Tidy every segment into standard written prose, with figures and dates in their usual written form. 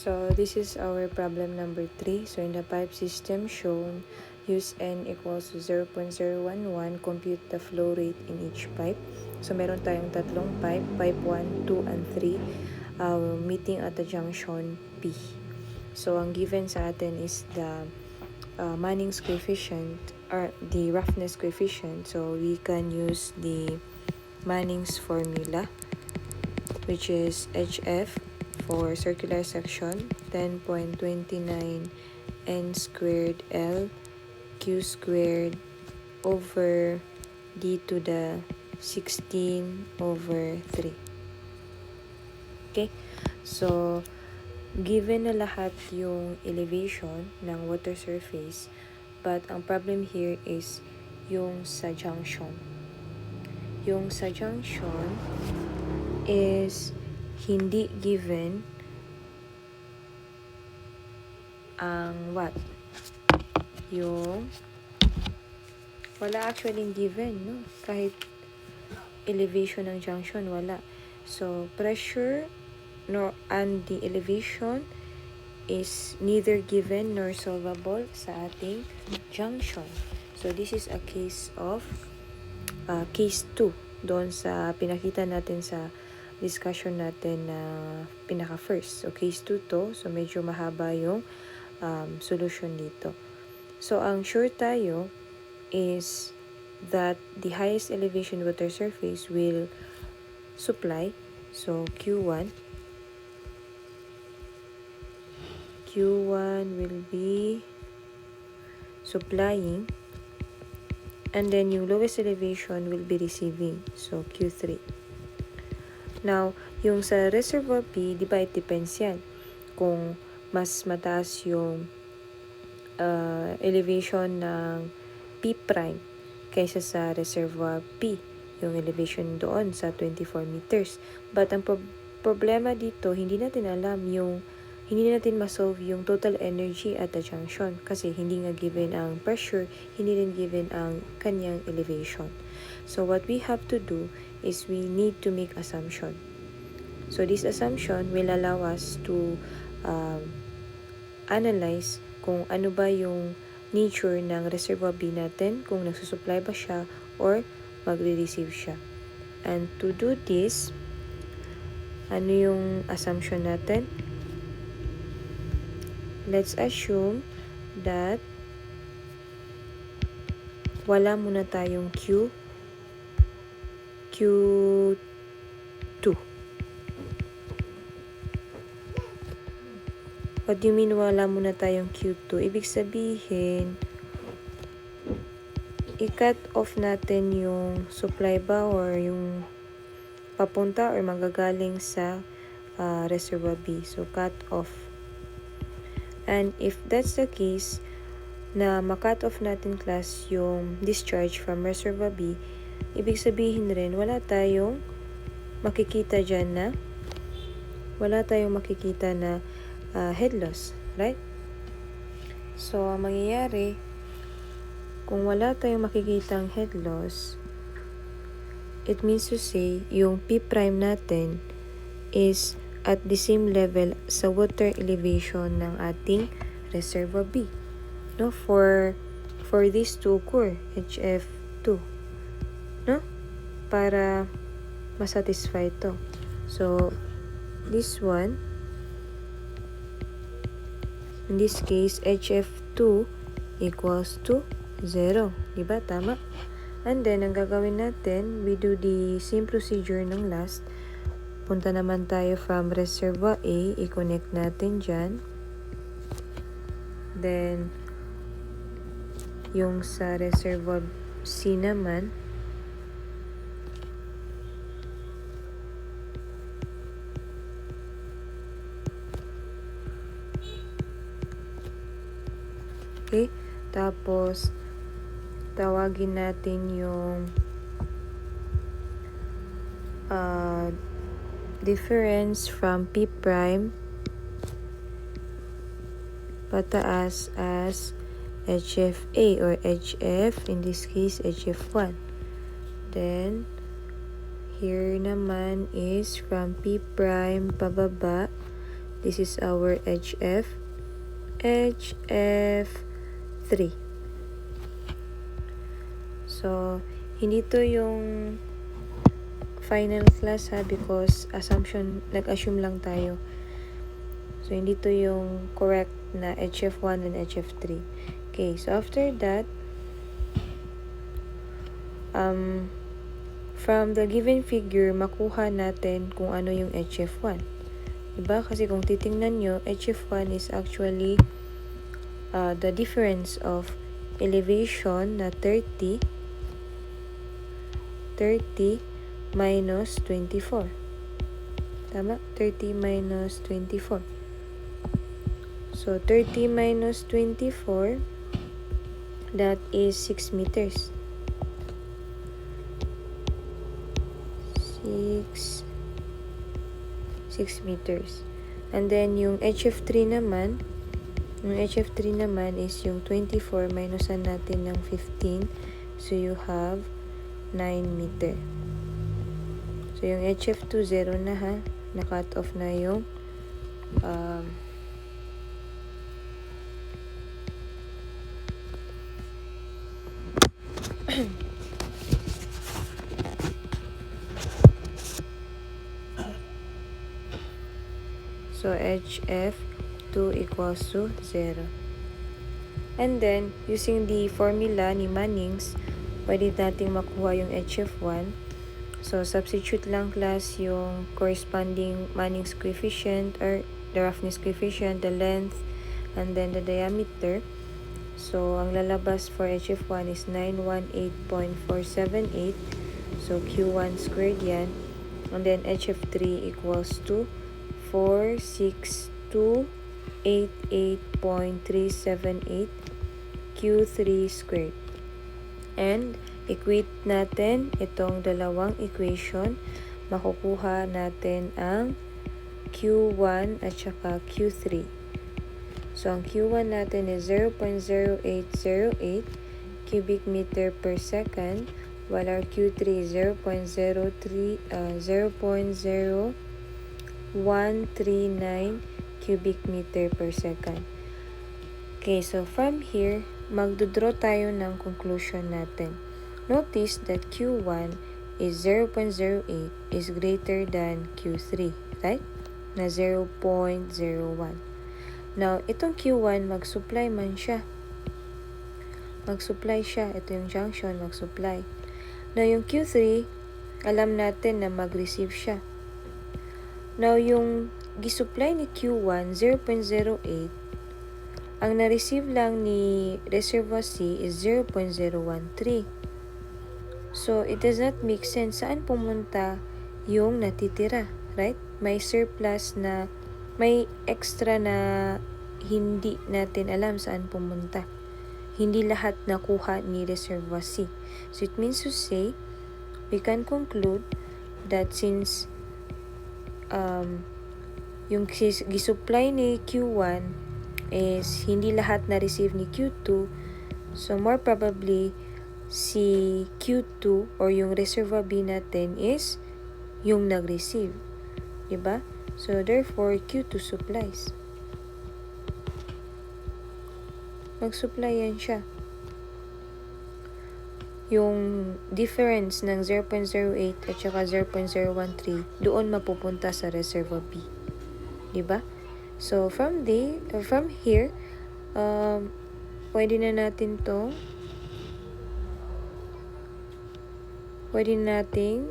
So this is our problem number 3. So in the pipe system shown, use n equals to 0.011, compute the flow rate in each pipe. So meron tayong tatlong pipe, pipe 1, 2, and 3, meeting at the junction P. So ang given sa atin is the Manning's coefficient or the roughness coefficient. So we can use the Manning's formula, which is HF for circular section 10.29 n squared L q squared over d to the 16 over 3. Okay, so given na lahat yung elevation ng water surface, but ang problem here is yung sa junction. Yung sa junction is hindi given ang what? Yung wala actually given, no? Kahit elevation ng junction, wala. So, pressure and the elevation is neither given nor solvable sa ating junction. So, this is a case of case 2 doon sa pinakita natin sa discussion natin na pinaka-first. So, case 2 to. So, medyo mahaba yung solution dito. So, ang sure tayo is that the highest elevation water surface will supply. So, Q1 will be supplying, and then yung lowest elevation will be receiving. So, Q3. Now, yung sa reservoir P, di ba it depends yan. Kung mas mataas yung elevation ng P prime kaysa sa reservoir P, yung elevation doon sa 24 meters. But ang problema dito, hindi natin ma-solve yung total energy at the junction kasi hindi nga given ang pressure, hindi rin given ang kanyang elevation. So what we have to do is we need to make assumption. So this assumption will allow us to analyze kung ano ba yung nature ng reservoir B natin, kung nagsusupply ba siya or magre-receive siya. And to do this, ano yung assumption natin? Let's assume that wala muna tayong Q2. What do you mean wala muna tayong Q2? Ibig sabihin, i-cut off natin yung supply ba or yung papunta or magagaling sa reservoir B. So, cut off. And if that's the case, na ma-cut off natin class yung discharge from reservoir B, ibig sabihin rin, wala tayong makikita na head loss, right? So, ang mangyayari, kung wala tayong makikitang head loss, it means to say, yung P prime natin is at the same level sa water elevation ng ating reservoir B. No? For this to occur, HF2. No? Para masatisfy ito. So, this one, in this case, HF2 equals to 0. Diba? Tama? And then, ang gagawin natin, we do the same procedure ng last. Punta naman tayo from reservoir A. I-connect natin dyan. Then, yung sa reservoir C naman, okay? Tapos, tawagin natin yung difference from P prime pataas as HFA or HF, in this case, HF1. Then, here naman is from P prime pababa This is our HF3. So, hindi to yung final class ha, because nag-assume lang tayo. So, hindi to yung correct na HF1 and HF3. Okay, so after that, from the given figure, makuha natin kung ano yung HF1. Diba? Kasi kung titingnan nyo, HF1 is actually the difference of elevation na 30 minus 24. Tama? 30 minus 24. So, 30 minus 24, that is 6 meters. 6 meters. And then, yung HF3 naman is yung 24 minusan natin ng 15. So, you have 9 meter. So, yung HF2, 0 na ha. Na-cut off na yung so, HF2 equals to 0. And then, using the formula ni Manning's, pwede nating makuha yung HF1. So, substitute lang class yung corresponding Manning's coefficient or the roughness coefficient, the length, and then the diameter. So, ang lalabas for HF1 is 918.478. So, Q1 squared yan. And then, HF3 equals to 46288.378 Q3 squared. And, equate natin itong dalawang equation. Makukuha natin ang Q1 at saka Q3. So, ang Q1 natin is 0.0808 cubic meter per second, while our Q3 is 0.019 cubic meter per second. Okay, so from here, magdodraw tayo ng conclusion natin. Notice that Q1 is 0.08 is greater than Q3, right? Na 0.01. Now, itong Q1, mag-supply man siya. Mag-supply siya. Ito yung junction, mag-supply. Now, yung Q3, alam natin na mag-receive siya. Now, yung gisupply ni Q1, 0.08, ang na-receive lang ni reservoir C is 0.013. So, it does not make sense saan pumunta yung natitira, right? May surplus na, may extra na hindi natin alam saan pumunta. Hindi lahat nakuha ni reservoir C. So, it means to say, we can conclude that since yung gisupply ni Q1 is hindi lahat na-receive ni Q2, so more probably, si Q2 or yung reservoir B natin is yung nag-receive. Diba? So, therefore, Q2 supplies. Mag-supply yan siya. Yung difference ng 0.08 at saka 0.013, doon mapupunta sa reservoir B. Diba? So, from here, pwede na natin to, pwede nating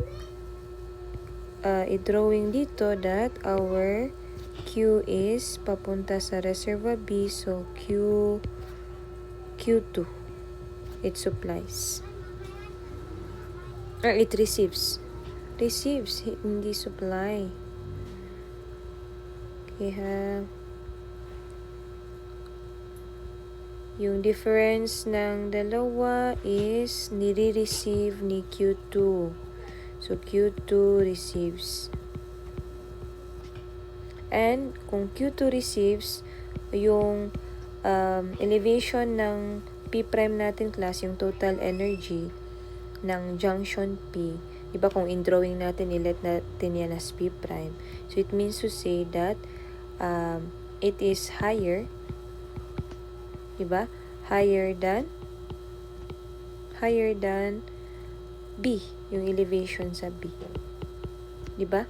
i-drawing dito that our Q is papunta sa reservoir B, so Q2, it supplies. Or it receives. Receives, hindi supply. Okay ha. Yung difference ng dalawa is nire-receive ni Q2. So, Q2 receives. And, kung Q2 receives, yung elevation ng P' natin class, yung total energy ng junction P, diba kung in drawing natin, ilet natin yan as P'. So, it means to say that it is higher, diba? Higher than B, yung elevation sa B. Diba?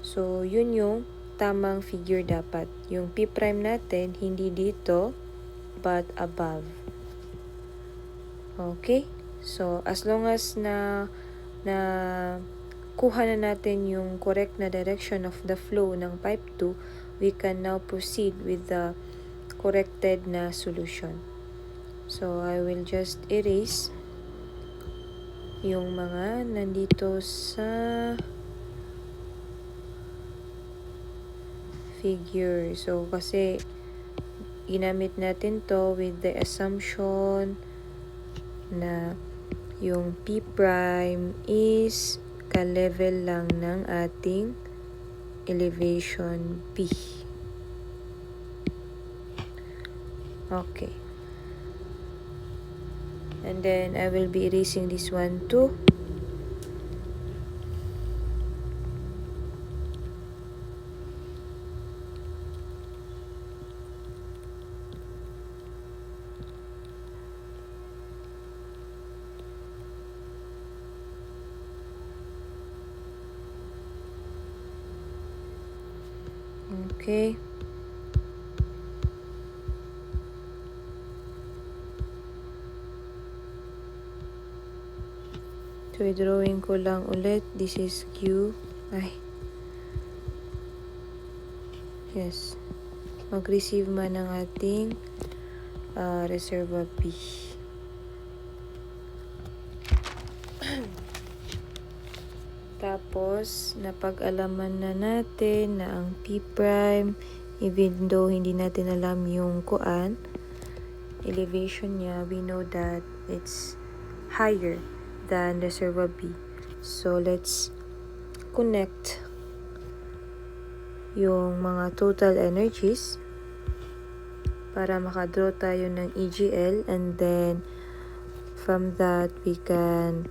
So, yun yung tamang figure dapat. Yung P prime natin, hindi dito, but above. Okay? So, as long as na kuha na natin yung correct na direction of the flow ng pipe 2, we can now proceed with the corrected na solution. So, I will just erase yung mga nandito sa figure. So, kasi ginamit natin to with the assumption na yung P prime is ka-level lang ng ating elevation P. Okay. And then, I will be erasing this one too. Okay. So, i-drawing ko lang ulit. This is Q. Yes. Mag-receive man ng ating reservoir P. Tapos, napag-alaman na natin na ang P prime, even though hindi natin alam yung elevation niya, we know that it's higher than reservoir B. So, let's connect yung mga total energies para makadraw tayo ng EGL, and then from that we can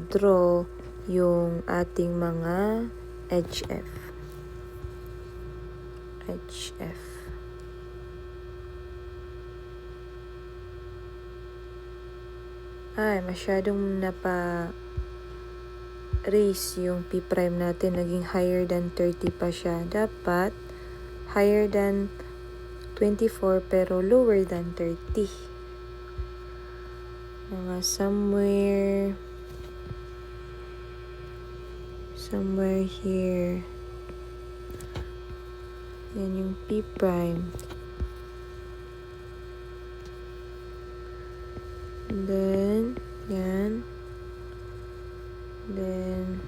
draw yung ating mga HF. Masyadong raise yung P prime natin. Naging higher than 30 pa siya. Dapat higher than 24 pero lower than 30. Mga somewhere here. Yan yung P prime. Then, yan. Then,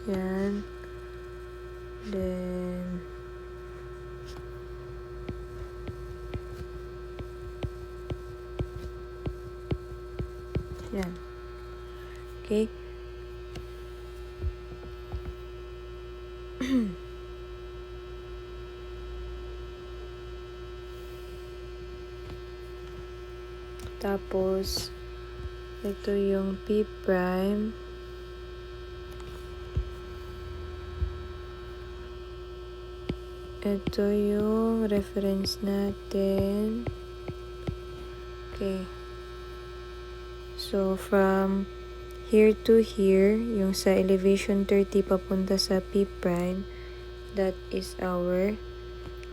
yan. Then, yan. Okay. Tapos, ito yung P prime. Ito yung reference natin. Okay. So, from here to here, yung sa elevation 30 papunta sa P prime, that is our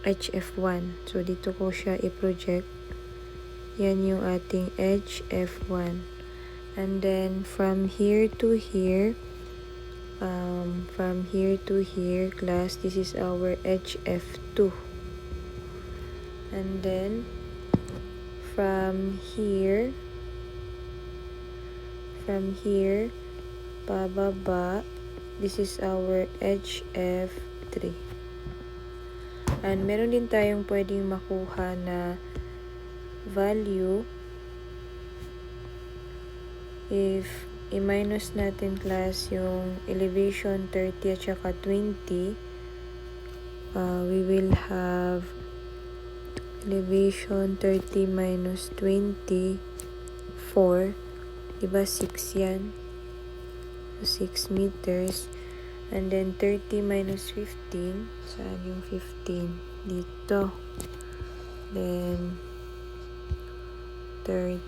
HF1. So, dito ko siya i-project. Yan yung ating HF1. And then, from here to here, class, this is our HF2. And then, from here, pababa, this is our HF3. And meron din tayong pwedeng makuha na value if i-minus natin class yung elevation 30 at saka 20, we will have elevation 30 minus 20, 4. Diba 6 yan? So 6 meters. And then 30 minus 15. Saan yung 15? Dito. Then 30.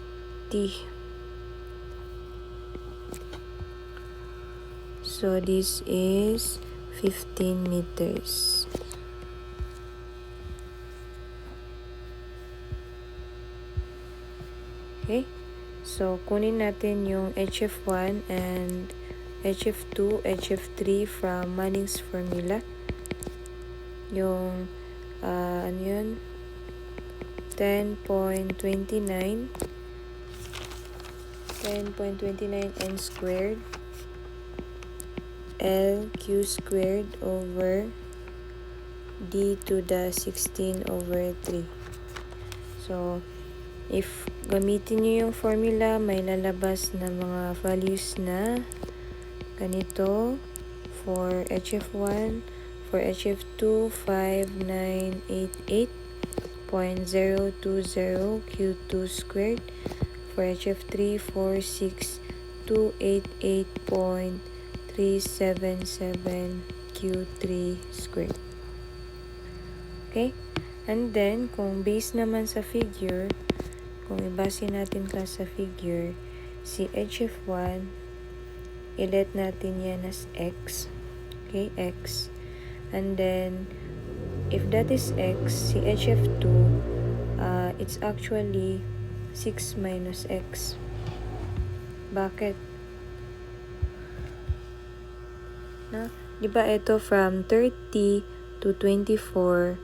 So this is 15 meters. Okay? So, kunin natin yung HF1 and HF2, HF3 from Manning's formula. Yung, ano yun? 10.29 n squared L Q squared over D to the 16 over 3. So, if gamitin nyo yung formula, may lalabas na mga values na ganito for HF1, for HF2, 5988.020 Q2 squared, for HF3, 46288.377 Q3 squared. Okay? And then, kung base naman sa figure, kung ibase natin ka sa figure, si HF1, i-let natin yan as X. Okay, X. And then, if that is X, si HF2, it's actually 6 minus X. Bakit? Na? Diba ito from 30 to 24,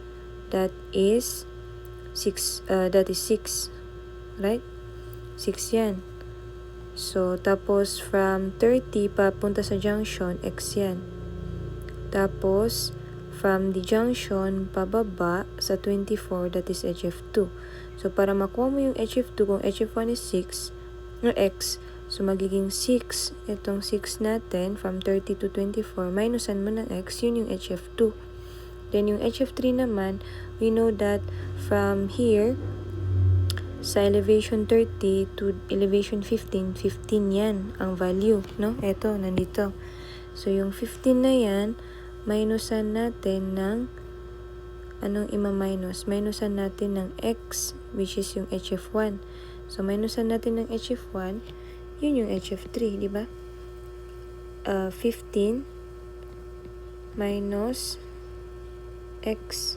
that is 6, right? 6 yan. So, tapos from 30 papunta sa junction, X yan. Tapos, from the junction pababa sa 24, that is HF2. So, para makuha mo yung HF2, kung HF1 is 6, or X, so magiging 6, itong 6 natin, from 30 to 24, minusan mo ng X, yun yung HF2. Then, yung HF3 naman, we know that from here, sa elevation 30 to elevation 15, 15 yan ang value, no? Ito, nandito. So, yung 15 na yan, minusan natin ng, anong ima-minus? Minusan natin ng X, which is yung HF1. So, minusan natin ng HF1, yun yung HF3, di ba? 15 minus X.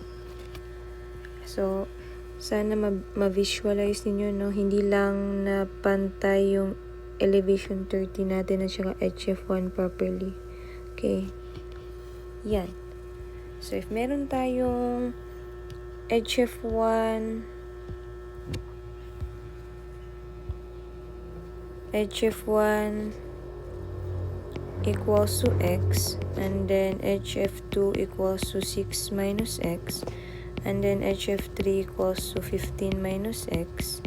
So, sana ma-visualize ninyo, no? Hindi lang na pantay yung elevation 30 natin at saka HF1 properly. Okay. Yan. So, if meron tayong HF1 equals to X, and then HF2 equals to 6 minus X, and then HF3 equals to 15 minus X.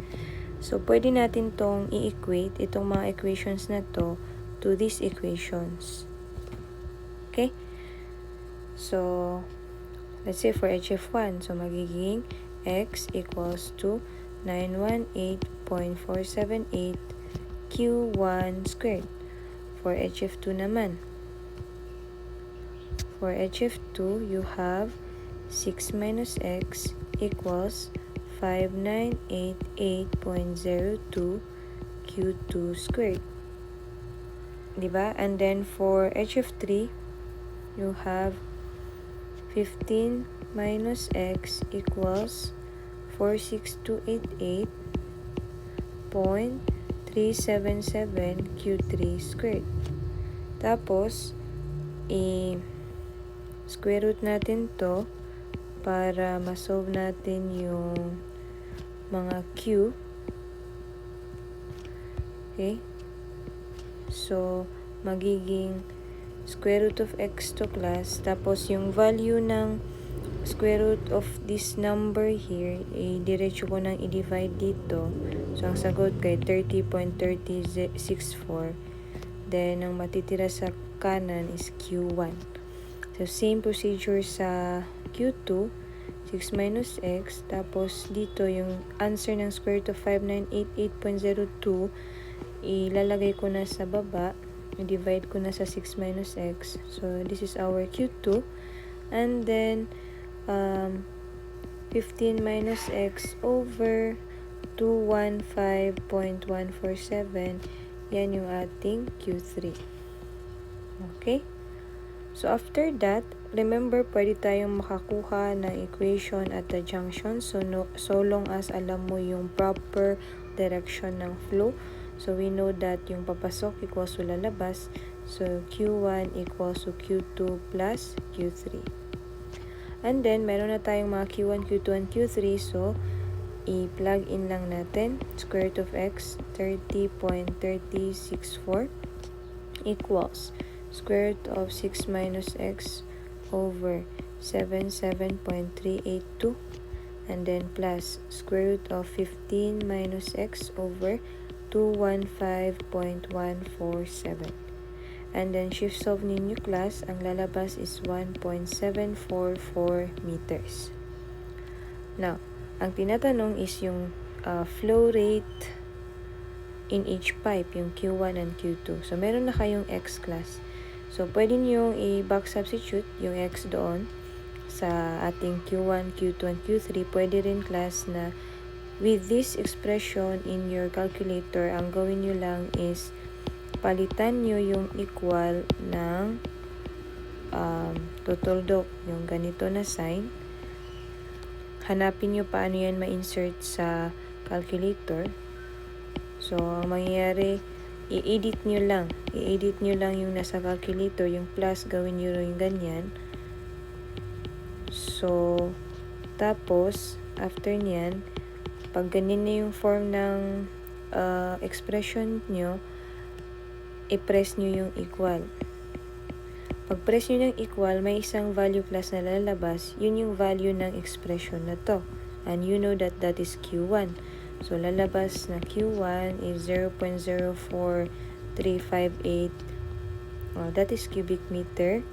So, pwede natin tong i-equate, itong mga equations na to these equations. Okay? So, let's say for HF1, so magiging X equals to 918.478 Q1 squared. For HF2 naman, for HF2, you have 6 minus X equals 5988.02 Q2 squared. Diba? And then for HF3, you have 15 minus X equals 46288.377 Q3 squared. Tapos, square root natin to para ma-solve natin yung mga Q. Okay? So, magiging square root of X to class. Tapos, yung value ng square root of this number here, diretso ko nang i-divide dito. So, ang sagot kay 30.3064. Then, ang matitira sa kanan is Q1. So, same procedure sa Q2, 6 minus X. Tapos, dito yung answer ng square root of 5988.02, ilalagay ko na sa baba. i-divide ko na sa 6 minus x. So, this is our Q2. And then, 15 minus x over 215.147. Yan yung ating Q3. Okay? So, after that, remember, pwede tayong makakuha ng equation at the junction. So long as alam mo yung proper direction ng flow. So, we know that yung papasok equals to lalabas. So, Q1 equals to Q2 plus Q3. And then, meron na tayong mga Q1, Q2, and Q3. So, i-plug in lang natin. Square root of x, 30.364 equals square root of 6 minus x over 77.382, and then plus square root of 15 minus x over 215.147. And then shift solve ninyo class, ang lalabas is 1.744 meters. Now, ang tinatanong is yung flow rate in each pipe, yung Q1 and Q2. So, meron na kayong X class. So, pwede nyo i-back substitute yung X doon sa ating Q1, Q2, and Q3. Pwede rin class na with this expression in your calculator, ang gawin nyo lang is palitan nyo yung equal ng tutuldok, yung ganito na sign. Hanapin nyo paano yan ma-insert sa calculator. So, ang mangyayari, i-edit nyo lang yung nasa calculator, yung plus, gawin nyo yung ganyan. So, tapos, after nyan, pag ganyan na yung form ng expression nyo, i-press nyo yung equal. Pag press nyo ng equal, may isang value class na lalabas, yun yung value ng expression na to. And you know that that is Q1. So, lalabas na Q1 is 0.04358. That is cubic meter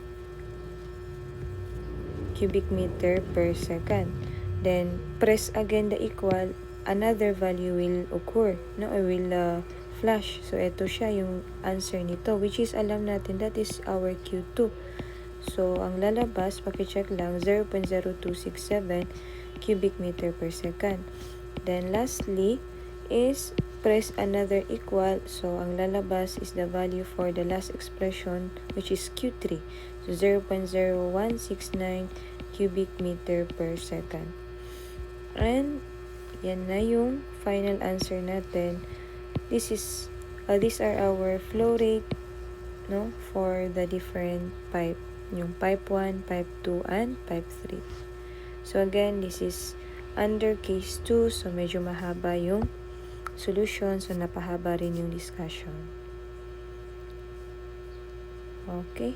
per second. Then, press again the equal, another value will occur. No, or will flash. So, ito siya yung answer nito, which is, alam natin, that is our Q2. So, ang lalabas, pakicheck lang, 0.0267 cubic meter per second. Then, lastly, is press another equal. So, ang lalabas is the value for the last expression, which is Q3. So, 0.0169 cubic meter per second. And, yan na yung final answer natin. These are our flow rate, no, for the different pipe. Yung pipe 1, pipe 2, and pipe 3. So, again, this is under case 2, so medyo mahaba yung solution, so napahaba rin yung discussion. Okay.